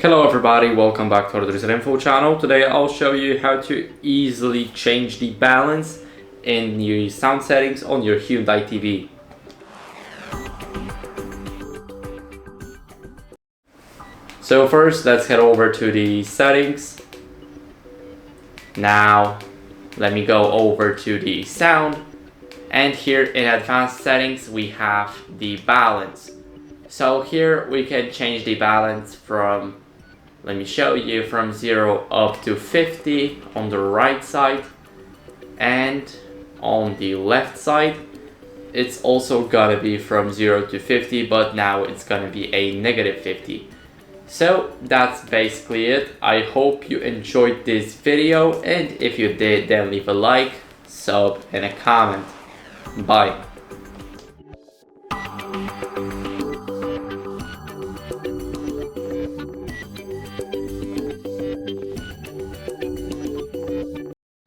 Hello everybody, welcome back to HardReset.Info channel. Today I'll show you how to easily change the balance in the sound settings on your Hyundai TV. So first, let's head over to the settings. Now let me go over to the sound, and here in advanced settings we have the balance. So here we can change the balance from, let me show you, from 0 up to 50 on the right side, and on the left side it's also gonna be from 0 to 50, but now it's gonna be a negative 50. So that's basically it. I hope you enjoyed this video, and if you did, then leave a like, sub and a comment. Bye.